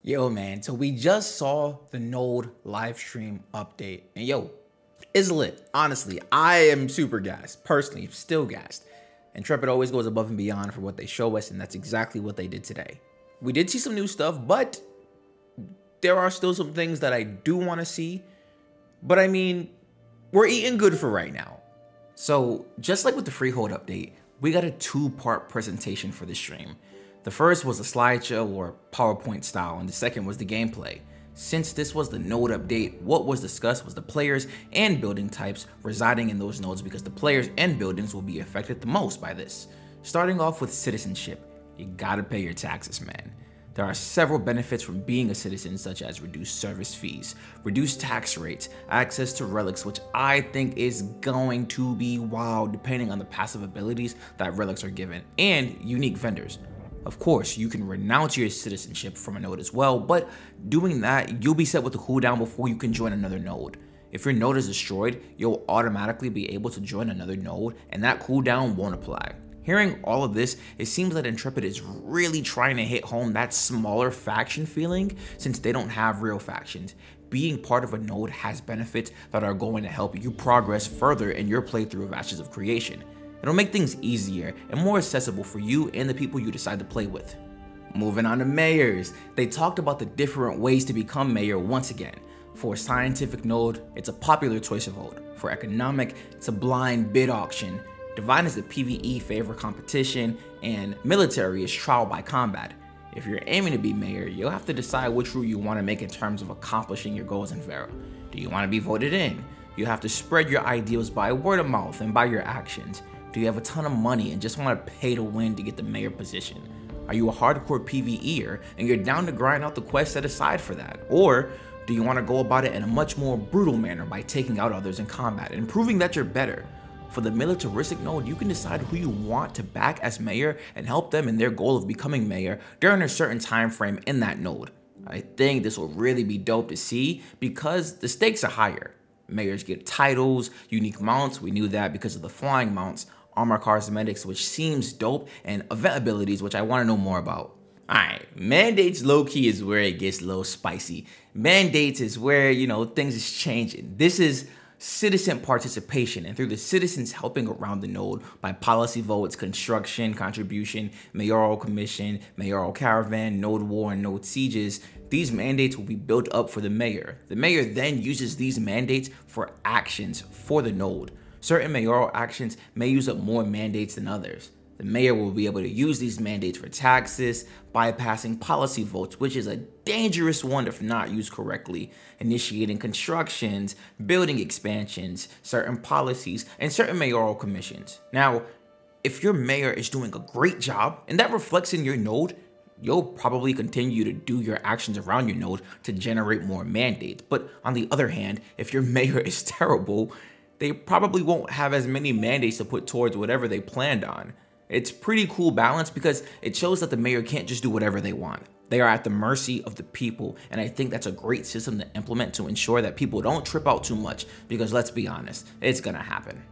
Yo, man, so we just saw the Node live stream update, and yo, it's lit. Honestly, I am super gassed. Personally, still gassed. Intrepid always goes above and beyond for what they show us, and that's exactly what they did today. We did see some new stuff, but there are still some things that I do want to see. But I mean, we're eating good for right now. So just like with the Freehold update, we got a two-part presentation for the stream. The first was a slideshow or PowerPoint style, and the second was the gameplay. Since this was the node update, what was discussed was the players and building types residing in those nodes, because the players and buildings will be affected the most by this. Starting off with citizenship, you gotta pay your taxes, man. There are several benefits from being a citizen, such as reduced service fees, reduced tax rates, access to relics, which I think is going to be wild depending on the passive abilities that relics are given, and unique vendors. Of course, you can renounce your citizenship from a node as well, but doing that, you'll be set with a cooldown before you can join another node. If your node is destroyed, you'll automatically be able to join another node, and that cooldown won't apply. Hearing all of this, it seems that Intrepid is really trying to hit home that smaller faction feeling, since they don't have real factions. Being part of a node has benefits that are going to help you progress further in your playthrough of Ashes of Creation. It'll make things easier and more accessible for you and the people you decide to play with. Moving on to mayors, they talked about the different ways to become mayor once again. For a scientific node, it's a popular choice of vote. For economic, it's a blind bid auction. Divine is the PvE favor competition, and military is trial by combat. If you're aiming to be mayor, you'll have to decide which route you want to make in terms of accomplishing your goals in Verra. Do you want to be voted in? You have to spread your ideals by word of mouth and by your actions. Do you have a ton of money and just want to pay to win to get the mayor position? Are you a hardcore PvEer and you're down to grind out the quest set aside for that? Or do you want to go about it in a much more brutal manner by taking out others in combat and proving that you're better? For the militaristic node, you can decide who you want to back as mayor and help them in their goal of becoming mayor during a certain time frame in that node. I think this will really be dope to see because the stakes are higher. Mayors get titles, unique mounts, we knew that because of the flying mounts, armor cosmetics, which seems dope, and event abilities, which I want to know more about. Alright, mandates low-key is where it gets a little spicy. Mandates is where, things is changing. This is citizen participation, and through the citizens helping around the node by policy votes, construction, contribution, mayoral commission, mayoral caravan, node war, and node sieges, these mandates will be built up for the mayor. The mayor then uses these mandates for actions for the node. Certain mayoral actions may use up more mandates than others. The mayor will be able to use these mandates for taxes, bypassing policy votes, which is a dangerous one if not used correctly, initiating constructions, building expansions, certain policies, and certain mayoral commissions. Now, if your mayor is doing a great job and that reflects in your node, you'll probably continue to do your actions around your node to generate more mandates. But on the other hand, if your mayor is terrible, they probably won't have as many mandates to put towards whatever they planned on. It's pretty cool balance because it shows that the mayor can't just do whatever they want. They are at the mercy of the people, and I think that's a great system to implement to ensure that people don't trip out too much, because let's be honest, it's gonna happen.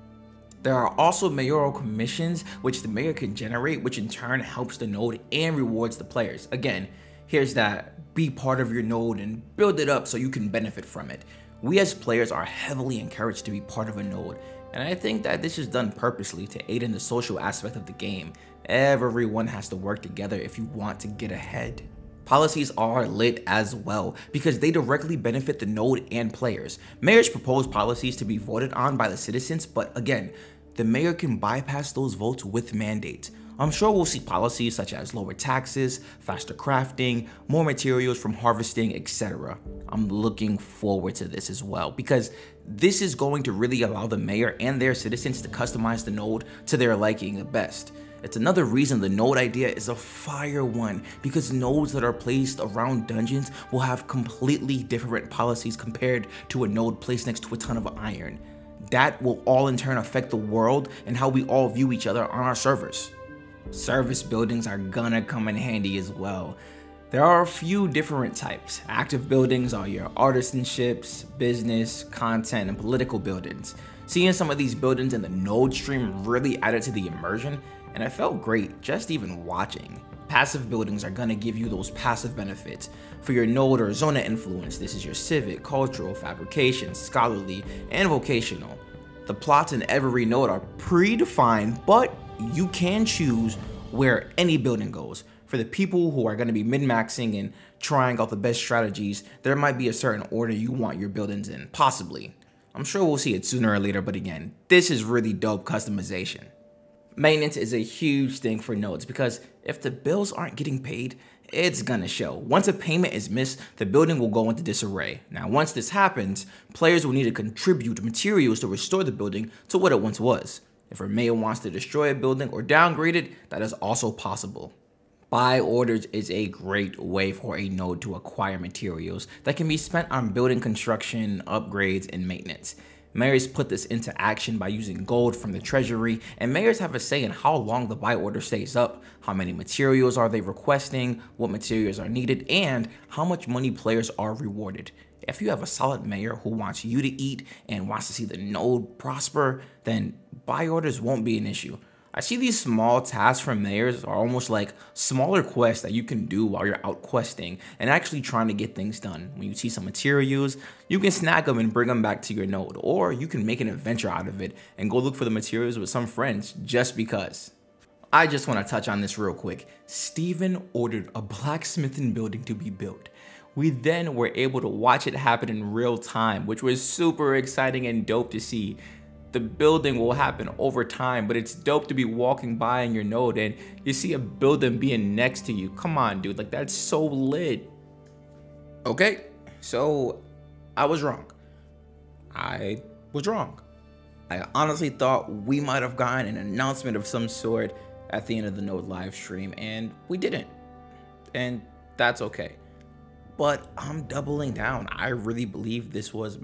There are also mayoral commissions which the mayor can generate, which in turn helps the node and rewards the players. Again, here's that be part of your node and build it up so you can benefit from it. We as players are heavily encouraged to be part of a node, and I think that this is done purposely to aid in the social aspect of the game. Everyone has to work together if you want to get ahead. Policies are lit as well because they directly benefit the node and players. Mayors propose policies to be voted on by the citizens, but again, the mayor can bypass those votes with mandates. I'm sure we'll see policies such as lower taxes, faster crafting, more materials from harvesting, etc. I'm looking forward to this as well because this is going to really allow the mayor and their citizens to customize the node to their liking the best. It's another reason the node idea is a fire one, because nodes that are placed around dungeons will have completely different policies compared to a node placed next to a ton of iron. That will all in turn affect the world and how we all view each other on our servers. Service buildings are gonna come in handy as well. There are a few different types. Active buildings are your artisanships, business, content, and political buildings. Seeing some of these buildings in the node stream really added to the immersion, and it felt great just even watching. Passive buildings are gonna give you those passive benefits. For your node or zone of influence, this is your civic, cultural, fabrication, scholarly, and vocational. The plots in every node are predefined, but you can choose where any building goes. For the people who are gonna be min-maxing and trying out the best strategies, there might be a certain order you want your buildings in, possibly. I'm sure we'll see it sooner or later, but again, this is really dope customization. Maintenance is a huge thing for nodes because if the bills aren't getting paid, it's gonna show. Once a payment is missed, the building will go into disarray. Now, once this happens, players will need to contribute materials to restore the building to what it once was. If a mayor wants to destroy a building or downgrade it, that is also possible. Buy orders is a great way for a node to acquire materials that can be spent on building construction, upgrades, and maintenance. Mayors put this into action by using gold from the treasury, and mayors have a say in how long the buy order stays up, how many materials are they requesting, what materials are needed, and how much money players are rewarded. If you have a solid mayor who wants you to eat and wants to see the node prosper, then buy orders won't be an issue. I see these small tasks from mayors are almost like smaller quests that you can do while you're out questing and actually trying to get things done. When you see some materials, you can snag them and bring them back to your node, or you can make an adventure out of it and go look for the materials with some friends just because. I just want to touch on this real quick. Steven ordered a blacksmithing building to be built. We then were able to watch it happen in real time, which was super exciting and dope to see. The building will happen over time, but it's dope to be walking by in your node and you see a building being next to you. Come on, dude, like that's so lit. Okay, so I was wrong. I honestly thought we might have gotten an announcement of some sort at the end of the node live stream, and we didn't. And that's okay. But I'm doubling down. I really believe this was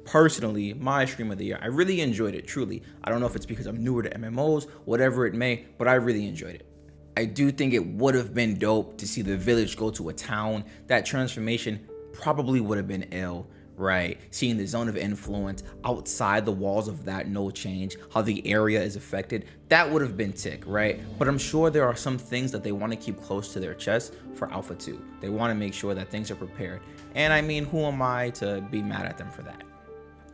personally my stream of the year. I really enjoyed it, truly. I don't know if it's because I'm newer to MMOs, whatever it may, but I really enjoyed it. I do think it would have been dope to see the village go to a town. That transformation probably would have been ill, right? Seeing the zone of influence outside the walls of that node change, how the area is affected, that would have been tick, right? But I'm sure there are some things that they want to keep close to their chest for Alpha 2. They want to make sure that things are prepared. And I mean, who am I to be mad at them for that?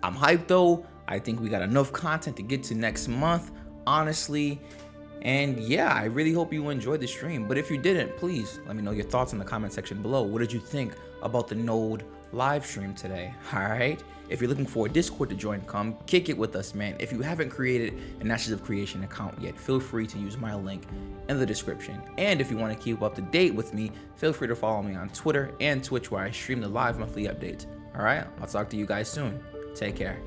I'm hyped though. I think we got enough content to get to next month, honestly. And yeah, I really hope you enjoyed the stream. But if you didn't, please let me know your thoughts in the comment section below. What did you think about the node live stream today? All right. If you're looking for a Discord to join, come kick it with us, man. If you haven't created an Ashes of Creation account yet, feel free to use my link in the description. And if you want to keep up to date with me, feel free to follow me on Twitter and Twitch, where I stream the live monthly updates. All right. I'll talk to you guys soon. Take care.